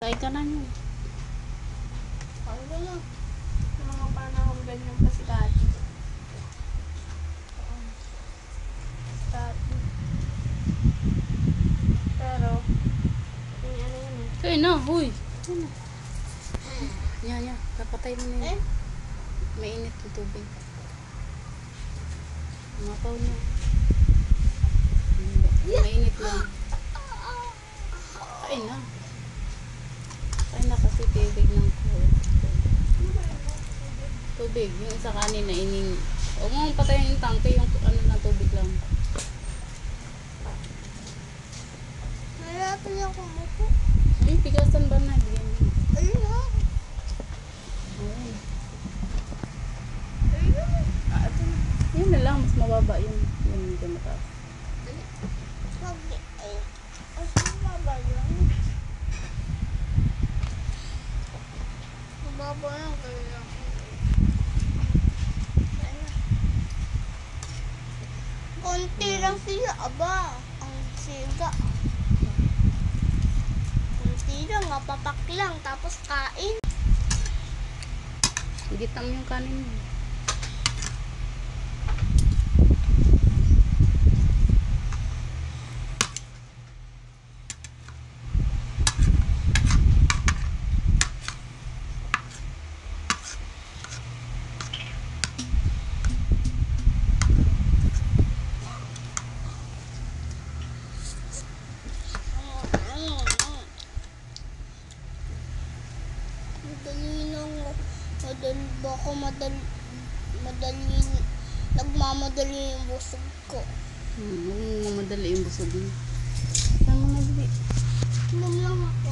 Kaya ka na yun. Ano na? Mga panahon ganyan pa si dati. Dati. Pero, may ano yun eh. Kaya na, huy. Yan. Kapatay mo na yun. Mainit yung tubig. Mapaw na. Mainit lang. Kaya na. Kaya na kasi tubig ng tubig. Yung isa kanina ining. Huwag mong patayin yung tangke. Yung ano na tubig lang. Nalapin ako mo po. Ay, pigasan ba na? Bigyan mo. Ayun na. Ayun. Ayun. Ito na. Yun na lang. Mas mababa yun. Yun medyo mataas. Mababa lang kaya. Konti lang siya, aba. Ang siga. Konti lang, mapapak lang, tapos kain. Gitang yung kanin mo. Madali lang. Baka madali. Nagmamadali yung busog ko. Huwag mong mamadali yung busog mo. Saan mo nabili? Inom lang ako